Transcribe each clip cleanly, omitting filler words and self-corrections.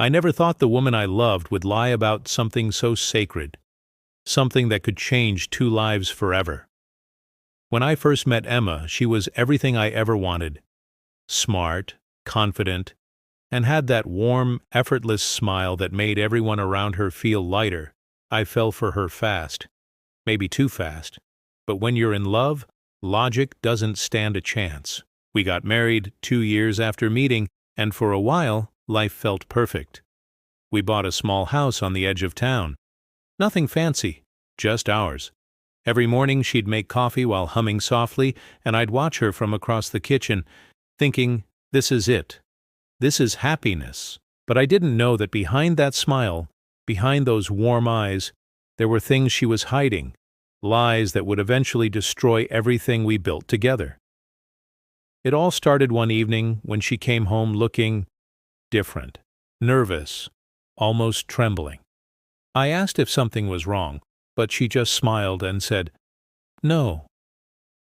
I never thought the woman I loved would lie about something so sacred, something that could change two lives forever. When I first met Emma, she was everything I ever wanted. Smart, confident, and had that warm, effortless smile that made everyone around her feel lighter. I fell for her fast. Maybe too fast. But when you're in love, logic doesn't stand a chance. We got married 2 years after meeting, and for a while, life felt perfect. We bought a small house on the edge of town. Nothing fancy, just ours. Every morning she'd make coffee while humming softly, and I'd watch her from across the kitchen, thinking, this is it. This is happiness. But I didn't know that behind that smile, behind those warm eyes, there were things she was hiding, lies that would eventually destroy everything we built together. It all started one evening when she came home looking different, nervous, almost trembling. I asked if something was wrong, but she just smiled and said, "No.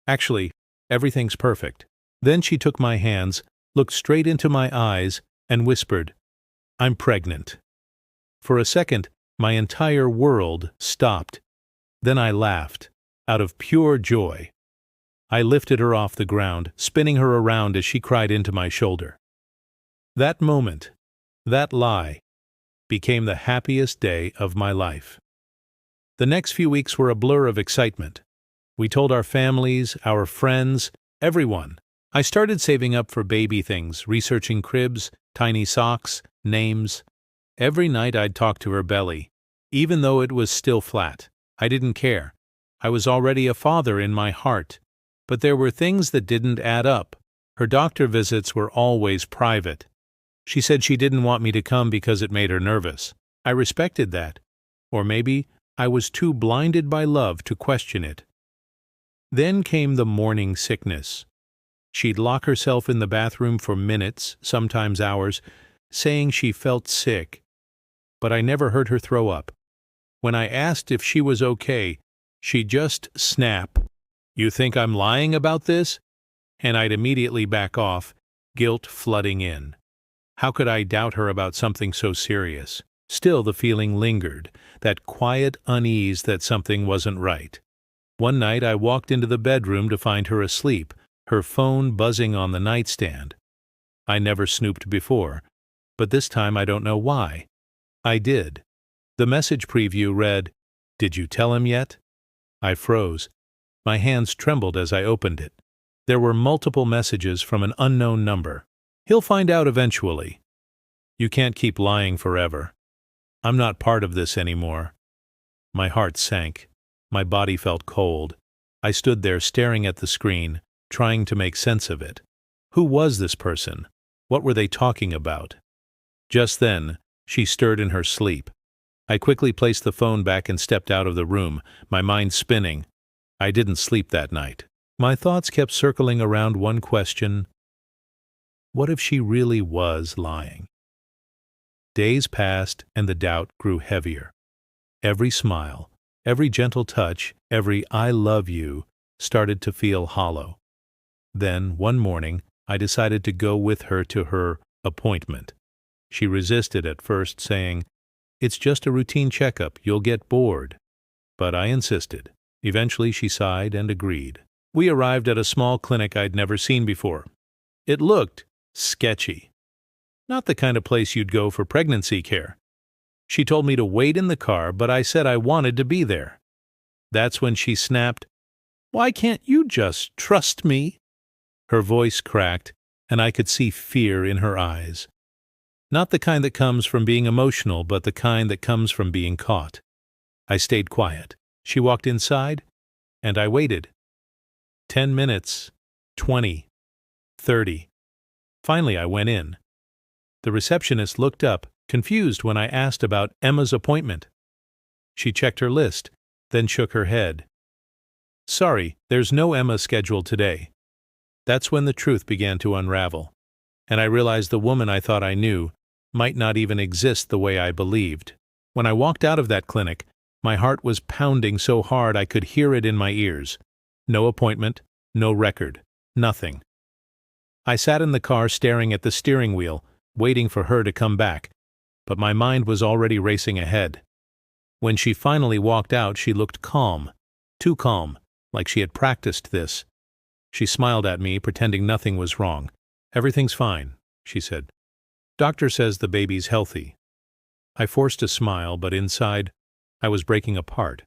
Actually, everything's perfect." Then she took my hands, looked straight into my eyes, and whispered, "I'm pregnant." For a second, my entire world stopped. Then I laughed, out of pure joy. I lifted her off the ground, spinning her around as she cried into my shoulder. That moment, that lie, became the happiest day of my life. The next few weeks were a blur of excitement. We told our families, our friends, everyone. I started saving up for baby things, researching cribs, tiny socks, names. Every night I'd talk to her belly, even though it was still flat. I didn't care. I was already a father in my heart. But there were things that didn't add up. Her doctor visits were always private. She said she didn't want me to come because it made her nervous. I respected that. Or maybe I was too blinded by love to question it. Then came the morning sickness. She'd lock herself in the bathroom for minutes, sometimes hours, saying she felt sick. But I never heard her throw up. When I asked if she was okay, she'd just snap, "You think I'm lying about this?" And I'd immediately back off, guilt flooding in. How could I doubt her about something so serious? Still the feeling lingered, that quiet unease that something wasn't right. One night I walked into the bedroom to find her asleep, her phone buzzing on the nightstand. I never snooped before, but this time I don't know why. I did. The message preview read, "Did you tell him yet?" I froze. My hands trembled as I opened it. There were multiple messages from an unknown number. "He'll find out eventually. You can't keep lying forever. I'm not part of this anymore." My heart sank. My body felt cold. I stood there staring at the screen, trying to make sense of it. Who was this person? What were they talking about? Just then, she stirred in her sleep. I quickly placed the phone back and stepped out of the room, my mind spinning. I didn't sleep that night. My thoughts kept circling around one question: what if she really was lying? Days passed and the doubt grew heavier. Every smile, every gentle touch, every "I love you" started to feel hollow. Then, one morning, I decided to go with her to her appointment. She resisted at first, saying, "It's just a routine checkup, you'll get bored." But I insisted. Eventually she sighed and agreed. We arrived at a small clinic I'd never seen before. It looked sketchy. Not the kind of place you'd go for pregnancy care. She told me to wait in the car, but I said I wanted to be there. That's when she snapped, "Why can't you just trust me?" Her voice cracked, and I could see fear in her eyes. Not the kind that comes from being emotional, but the kind that comes from being caught. I stayed quiet. She walked inside, and I waited. 10 minutes, 20, 30. Finally, I went in. The receptionist looked up, confused when I asked about Emma's appointment. She checked her list, then shook her head. "Sorry, there's no Emma scheduled today." That's when the truth began to unravel, and I realized the woman I thought I knew might not even exist the way I believed. When I walked out of that clinic, my heart was pounding so hard I could hear it in my ears. No appointment, no record, nothing. I sat in the car staring at the steering wheel, waiting for her to come back, but my mind was already racing ahead. When she finally walked out, she looked calm, too calm, like she had practiced this. She smiled at me, pretending nothing was wrong. "Everything's fine," she said. "Doctor says the baby's healthy." I forced a smile, but inside, I was breaking apart.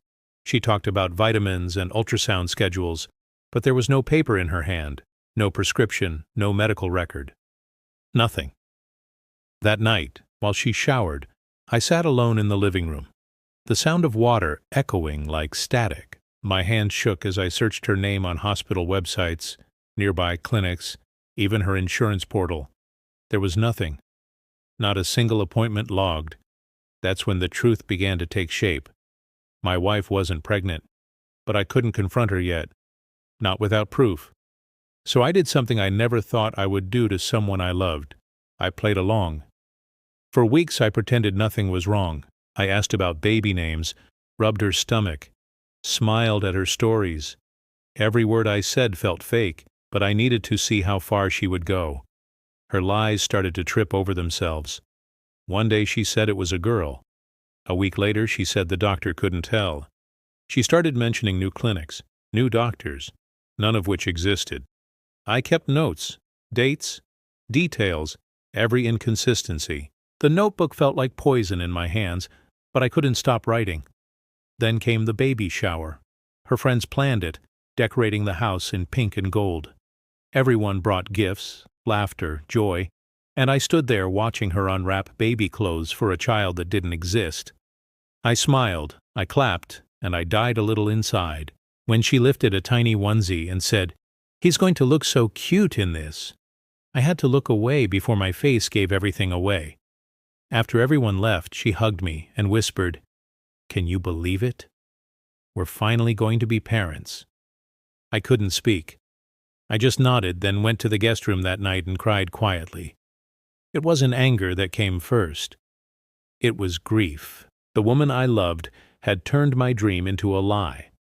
She talked about vitamins and ultrasound schedules, but there was no paper in her hand, no prescription, no medical record. Nothing. That night, while she showered, I sat alone in the living room, the sound of water echoing like static. My hand shook as I searched her name on hospital websites, nearby clinics, even her insurance portal. There was nothing. Not a single appointment logged. That's when the truth began to take shape. My wife wasn't pregnant, but I couldn't confront her yet. Not without proof. So I did something I never thought I would do to someone I loved. I played along. For weeks I pretended nothing was wrong. I asked about baby names, rubbed her stomach, smiled at her stories. Every word I said felt fake, but I needed to see how far she would go. Her lies started to trip over themselves. One day she said it was a girl. A week later she said the doctor couldn't tell. She started mentioning new clinics, new doctors, none of which existed. I kept notes, dates, details, every inconsistency. The notebook felt like poison in my hands, but I couldn't stop writing. Then came the baby shower. Her friends planned it, decorating the house in pink and gold. Everyone brought gifts, laughter, joy, and I stood there watching her unwrap baby clothes for a child that didn't exist. I smiled, I clapped, and I died a little inside. When she lifted a tiny onesie and said, "He's going to look so cute in this," I had to look away before my face gave everything away. After everyone left, she hugged me and whispered, "Can you believe it? We're finally going to be parents." I couldn't speak. I just nodded, then went to the guest room that night and cried quietly. It wasn't anger that came first. It was grief. The woman I loved had turned my dream into a lie.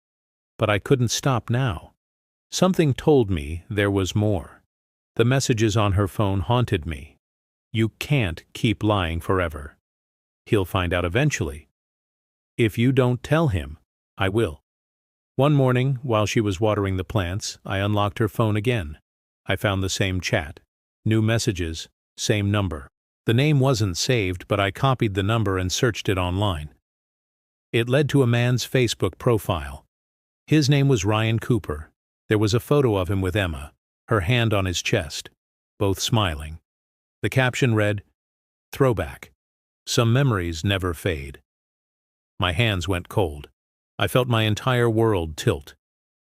But I couldn't stop now. Something told me there was more. The messages on her phone haunted me. "You can't keep lying forever. He'll find out eventually. If you don't tell him, I will." One morning, while she was watering the plants, I unlocked her phone again. I found the same chat. New messages, same number. The name wasn't saved, but I copied the number and searched it online. It led to a man's Facebook profile. His name was Ryan Cooper. There was a photo of him with Emma, her hand on his chest, both smiling. The caption read, "Throwback. Some memories never fade." My hands went cold. I felt my entire world tilt.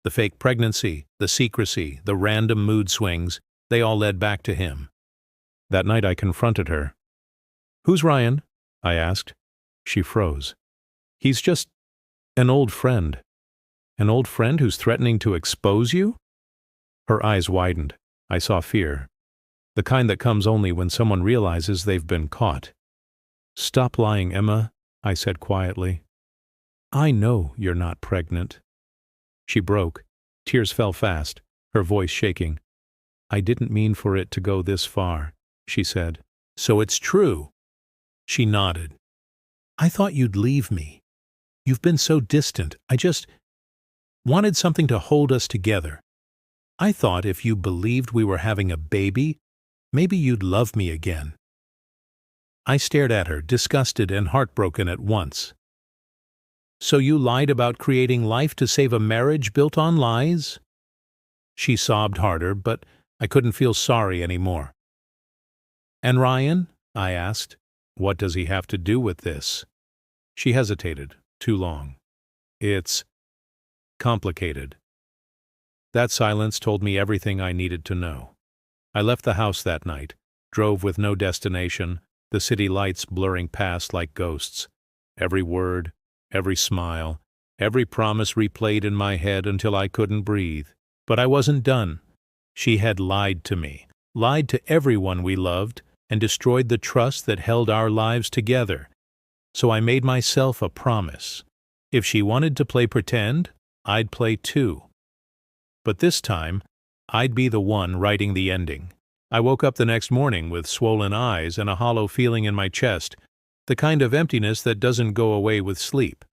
The fake pregnancy, the secrecy, the random mood swings, they all led back to him. That night I confronted her. "Who's Ryan?" I asked. She froze. "He's just an old friend." "An old friend who's threatening to expose you?" Her eyes widened. I saw fear. The kind that comes only when someone realizes they've been caught. "Stop lying, Emma," I said quietly. "I know you're not pregnant." She broke. Tears fell fast, her voice shaking. "I didn't mean for it to go this far," she said. "So it's true?" She nodded. "I thought you'd leave me. You've been so distant. I just wanted something to hold us together. I thought if you believed we were having a baby, maybe you'd love me again." I stared at her, disgusted and heartbroken at once. "So you lied about creating life to save a marriage built on lies?" She sobbed harder, but I couldn't feel sorry anymore. "And Ryan?" I asked. "What does he have to do with this?" She hesitated, too long. "It's complicated." That silence told me everything I needed to know. I left the house that night, drove with no destination, the city lights blurring past like ghosts. Every word, every smile, every promise replayed in my head until I couldn't breathe. But I wasn't done. She had lied to me, lied to everyone we loved, and destroyed the trust that held our lives together. So I made myself a promise. If she wanted to play pretend, I'd play too. But this time, I'd be the one writing the ending. I woke up the next morning with swollen eyes and a hollow feeling in my chest. The kind of emptiness that doesn't go away with sleep.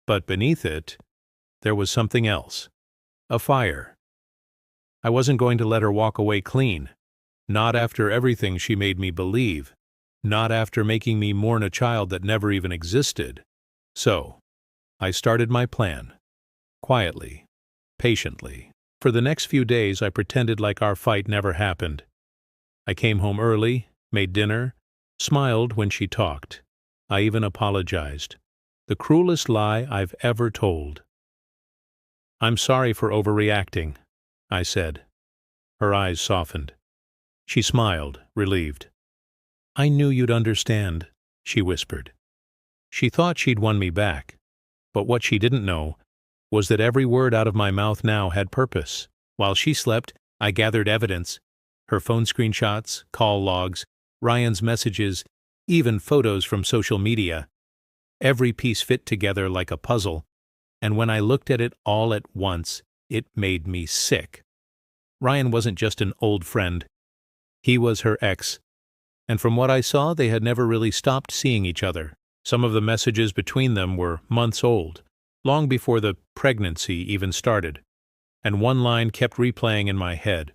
But beneath it, there was something else. A fire. I wasn't going to let her walk away clean. Not after everything she made me believe. Not after making me mourn a child that never even existed. So, I started my plan. Quietly. Patiently. For the next few days, I pretended like our fight never happened. I came home early, made dinner, smiled when she talked. I even apologized. The cruelest lie I've ever told. "I'm sorry for overreacting," I said. Her eyes softened. She smiled, relieved. "I knew you'd understand," she whispered. She thought she'd won me back, but what she didn't know was that every word out of my mouth now had purpose. While she slept, I gathered evidence. Her phone screenshots, call logs, Ryan's messages, even photos from social media. Every piece fit together like a puzzle, and when I looked at it all at once, it made me sick. Ryan wasn't just an old friend. He was her ex, and from what I saw, they had never really stopped seeing each other. Some of the messages between them were months old, long before the pregnancy even started, and one line kept replaying in my head.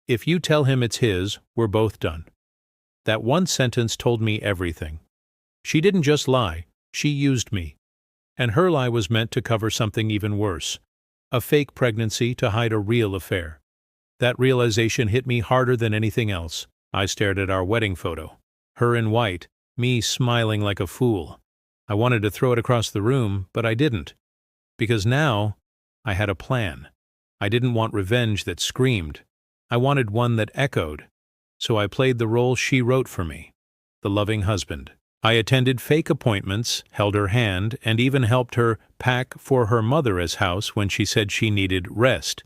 "If you tell him it's his, we're both done." That one sentence told me everything. She didn't just lie, she used me. And her lie was meant to cover something even worse, a fake pregnancy to hide a real affair. That realization hit me harder than anything else. I stared at our wedding photo. Her in white, me smiling like a fool. I wanted to throw it across the room, but I didn't. Because now, I had a plan. I didn't want revenge that screamed. I wanted one that echoed. So I played the role she wrote for me, the loving husband. I attended fake appointments, held her hand, and even helped her pack for her mother's house when she said she needed rest.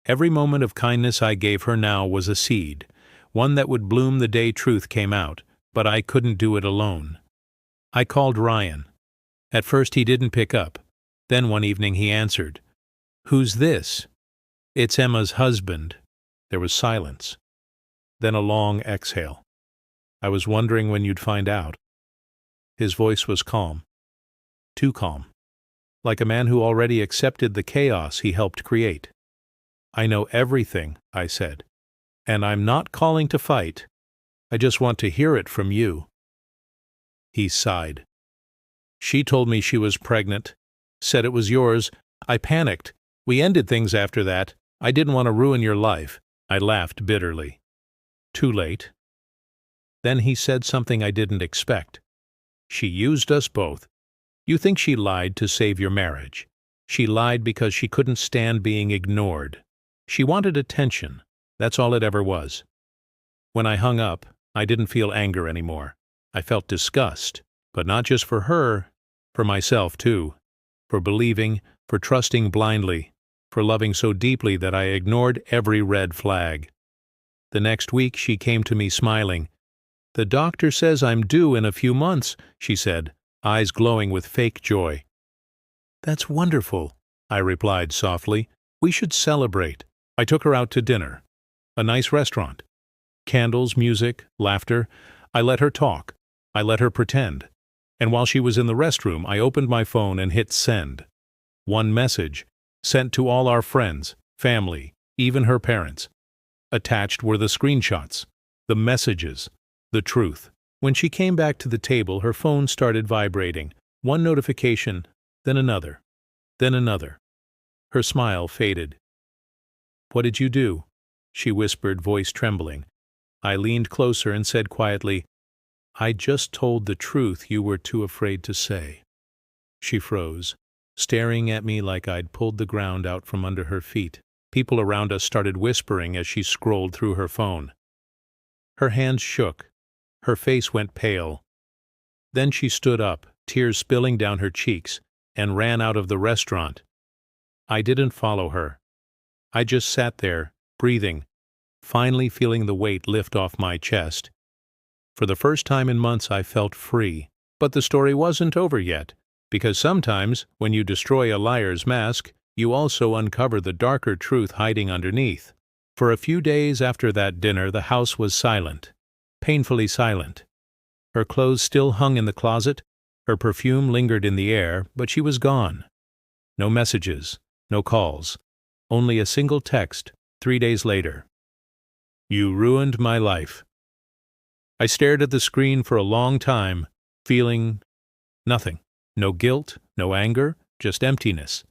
Every moment of kindness I gave her now was a seed, one that would bloom the day truth came out, but I couldn't do it alone. I called Ryan. At first he didn't pick up. Then one evening he answered. "Who's this?" "It's Emma's husband." There was silence. Then a long exhale. "I was wondering when you'd find out." His voice was calm. Too calm. Like a man who already accepted the chaos he helped create. "I know everything," I said. "And I'm not calling to fight. I just want to hear it from you." He sighed. "She told me she was pregnant. Said it was yours. I panicked. We ended things after that. I didn't want to ruin your life." I laughed bitterly. Too late. Then he said something I didn't expect. "She used us both. You think she lied to save your marriage. She lied because she couldn't stand being ignored. She wanted attention. That's all it ever was." When I hung up, I didn't feel anger anymore. I felt disgust, but not just for her, for myself too. For believing, for trusting blindly, for loving so deeply that I ignored every red flag. The next week she came to me smiling. "The doctor says I'm due in a few months," she said, eyes glowing with fake joy. "That's wonderful," I replied softly. "We should celebrate." I took her out to dinner. A nice restaurant. Candles, music, laughter. I let her talk. I let her pretend. And while she was in the restroom, I opened my phone and hit send. One message, sent to all our friends, family, even her parents. Attached were the screenshots, the messages, the truth. When she came back to the table, her phone started vibrating. One notification, then another, then another. Her smile faded. "What did you do?" she whispered, voice trembling. I leaned closer and said quietly, "I just told the truth you were too afraid to say." She froze, staring at me like I'd pulled the ground out from under her feet. People around us started whispering as she scrolled through her phone. Her hands shook. Her face went pale. Then she stood up, tears spilling down her cheeks, and ran out of the restaurant. I didn't follow her. I just sat there, breathing, finally feeling the weight lift off my chest. For the first time in months I felt free. But the story wasn't over yet, because sometimes, when you destroy a liar's mask, you also uncover the darker truth hiding underneath. For a few days after that dinner, the house was silent, painfully silent. Her clothes still hung in the closet, her perfume lingered in the air, but she was gone. No messages, no calls, only a single text 3 days later. "You ruined my life." I stared at the screen for a long time, feeling nothing. No guilt, no anger, just emptiness.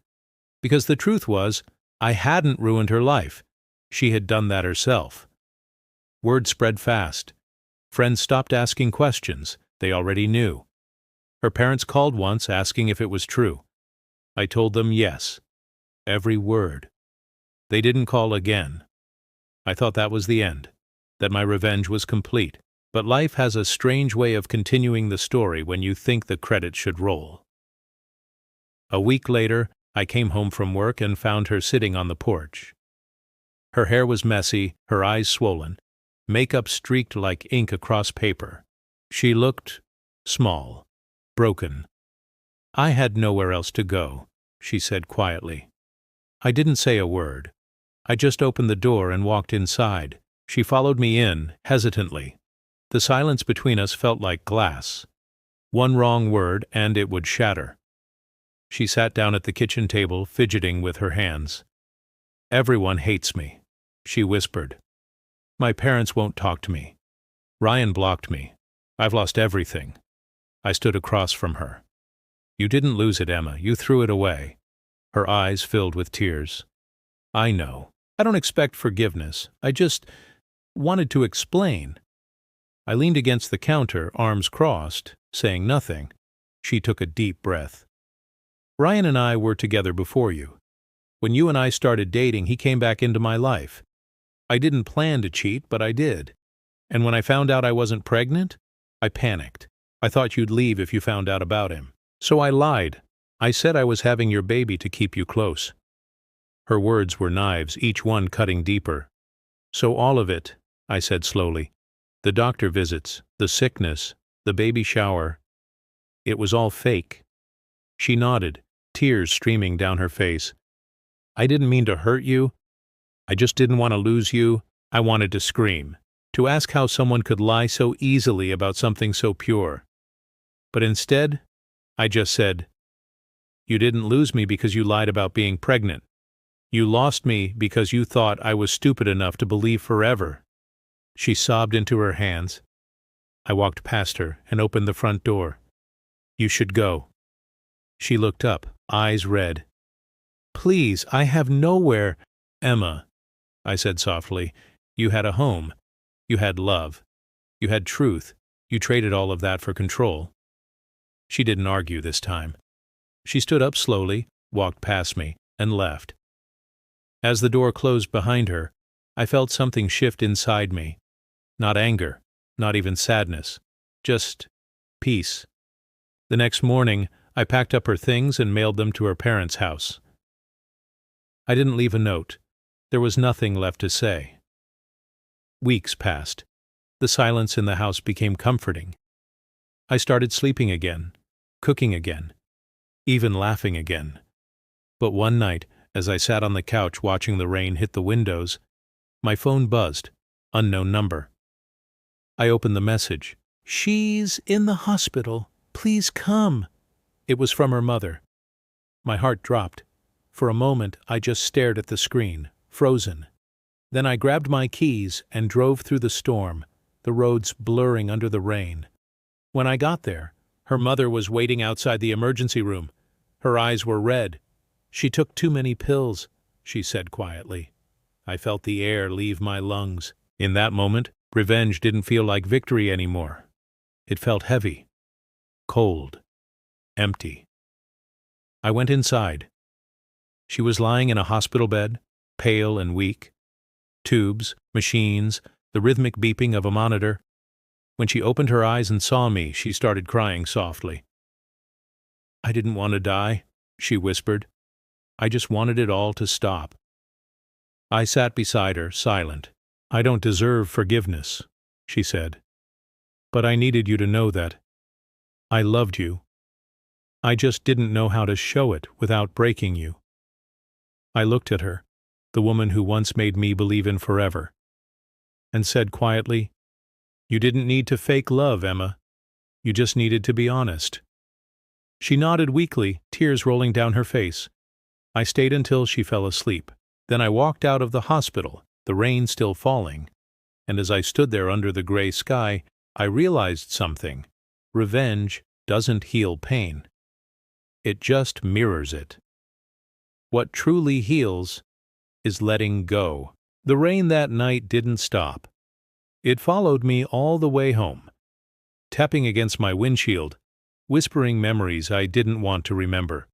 Because the truth was, I hadn't ruined her life. She had done that herself. Word spread fast. Friends stopped asking questions. They already knew. Her parents called once asking if it was true. I told them yes. Every word. They didn't call again. I thought that was the end, that my revenge was complete. But life has a strange way of continuing the story when you think the credits should roll. A week later, I came home from work and found her sitting on the porch. Her hair was messy, her eyes swollen, makeup streaked like ink across paper. She looked small, broken. "I had nowhere else to go," she said quietly. I didn't say a word. I just opened the door and walked inside. She followed me in, hesitantly. The silence between us felt like glass. One wrong word and it would shatter. She sat down at the kitchen table, fidgeting with her hands. "Everyone hates me," she whispered. "My parents won't talk to me. Ryan blocked me. I've lost everything." I stood across from her. "You didn't lose it, Emma. You threw it away." Her eyes filled with tears. "I know. I don't expect forgiveness. I just wanted to explain." I leaned against the counter, arms crossed, saying nothing. She took a deep breath. "Ryan and I were together before you. When you and I started dating, he came back into my life. I didn't plan to cheat, but I did. And when I found out I wasn't pregnant, I panicked. I thought you'd leave if you found out about him. So I lied. I said I was having your baby to keep you close." Her words were knives, each one cutting deeper. "So all of it," I said slowly. "The doctor visits, the sickness, the baby shower. It was all fake." She nodded, tears streaming down her face. "I didn't mean to hurt you. I just didn't want to lose you." I wanted to scream, to ask how someone could lie so easily about something so pure. But instead, I just said, "You didn't lose me because you lied about being pregnant. You lost me because you thought I was stupid enough to believe forever." She sobbed into her hands. I walked past her and opened the front door. "You should go." She looked up, eyes red. "Please, I have nowhere." "Emma," I said softly, "you had a home. You had love. You had truth. You traded all of that for control." She didn't argue this time. She stood up slowly, walked past me, and left. As the door closed behind her, I felt something shift inside me. Not anger, not even sadness, just peace. The next morning, I packed up her things and mailed them to her parents' house. I didn't leave a note. There was nothing left to say. Weeks passed. The silence in the house became comforting. I started sleeping again, cooking again, even laughing again. But one night, as I sat on the couch watching the rain hit the windows, my phone buzzed, unknown number. I opened the message. "She's in the hospital. Please come." It was from her mother. My heart dropped. For a moment, I just stared at the screen, frozen. Then I grabbed my keys and drove through the storm, the roads blurring under the rain. When I got there, her mother was waiting outside the emergency room. Her eyes were red. "She took too many pills," she said quietly. I felt the air leave my lungs. In that moment, revenge didn't feel like victory anymore. It felt heavy, cold, empty. I went inside. She was lying in a hospital bed, pale and weak. Tubes, machines, the rhythmic beeping of a monitor. When she opened her eyes and saw me, she started crying softly. "I didn't want to die," she whispered. "I just wanted it all to stop." I sat beside her, silent. "I don't deserve forgiveness," she said. "But I needed you to know that. I loved you. I just didn't know how to show it without breaking you." I looked at her, the woman who once made me believe in forever, and said quietly, "You didn't need to fake love, Emma. You just needed to be honest." She nodded weakly, tears rolling down her face. I stayed until she fell asleep. Then I walked out of the hospital, the rain still falling, and as I stood there under the gray sky, I realized something. Revenge doesn't heal pain. It just mirrors it. What truly heals is letting go. The rain that night didn't stop. It followed me all the way home, tapping against my windshield, whispering memories I didn't want to remember.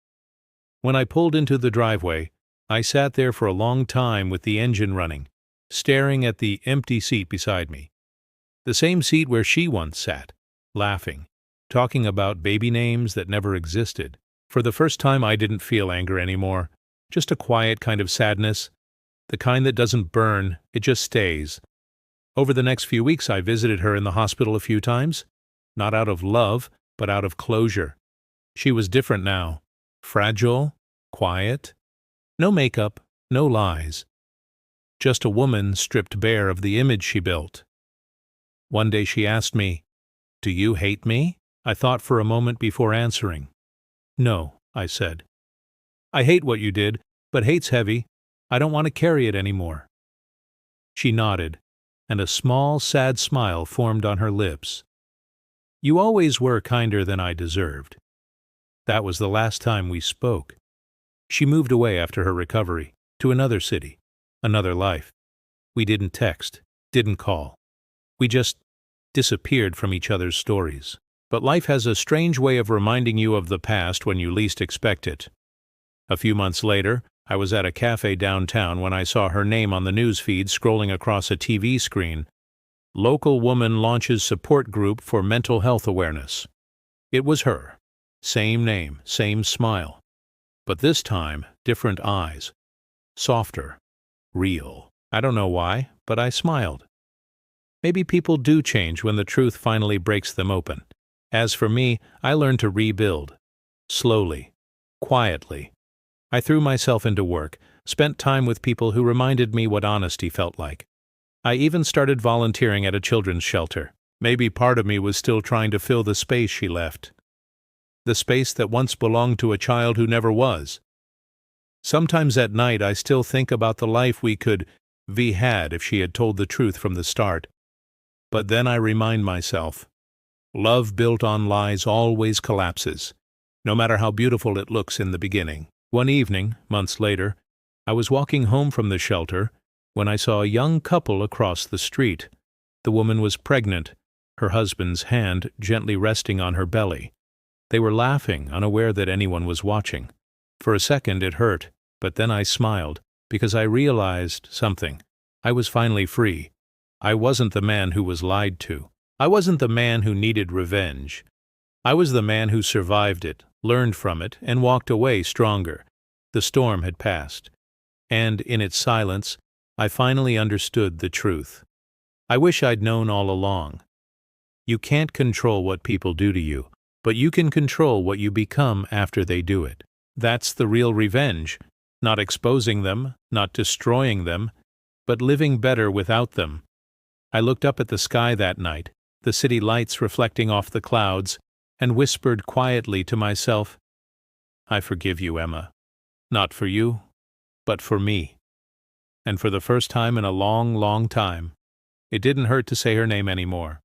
When I pulled into the driveway, I sat there for a long time with the engine running, staring at the empty seat beside me. The same seat where she once sat, laughing, talking about baby names that never existed. For the first time, I didn't feel anger anymore, just a quiet kind of sadness, the kind that doesn't burn, it just stays. Over the next few weeks, I visited her in the hospital a few times, not out of love, but out of closure. She was different now, fragile, quiet, no makeup, no lies. Just a woman stripped bare of the image she built. One day she asked me, "Do you hate me?" I thought for a moment before answering. "No," I said. "I hate what you did, but hate's heavy. I don't want to carry it anymore." She nodded, and a small, sad smile formed on her lips. "You always were kinder than I deserved." That was the last time we spoke. She moved away after her recovery, to another city, another life. We didn't text, didn't call. We just disappeared from each other's stories. But life has a strange way of reminding you of the past when you least expect it. A few months later, I was at a cafe downtown when I saw her name on the news feed scrolling across a TV screen. "Local woman launches support group for mental health awareness." It was her. Same name, same smile. But this time, different eyes. Softer. Real. I don't know why, but I smiled. Maybe people do change when the truth finally breaks them open. As for me, I learned to rebuild. Slowly. Quietly. I threw myself into work, spent time with people who reminded me what honesty felt like. I even started volunteering at a children's shelter. Maybe part of me was still trying to fill the space she left. The space that once belonged to a child who never was. Sometimes at night I still think about the life we could have had if she had told the truth from the start. But then I remind myself, love built on lies always collapses, no matter how beautiful it looks in the beginning. One evening, months later, I was walking home from the shelter when I saw a young couple across the street. The woman was pregnant, her husband's hand gently resting on her belly. They were laughing, unaware that anyone was watching. For a second it hurt, but then I smiled, because I realized something. I was finally free. I wasn't the man who was lied to. I wasn't the man who needed revenge. I was the man who survived it, learned from it, and walked away stronger. The storm had passed, and in its silence, I finally understood the truth. I wish I'd known all along. You can't control what people do to you, but you can control what you become after they do it. That's the real revenge, not exposing them, not destroying them, but living better without them. I looked up at the sky that night, the city lights reflecting off the clouds, and whispered quietly to myself, "I forgive you, Emma. Not for you, but for me." And for the first time in a long, long time, it didn't hurt to say her name anymore.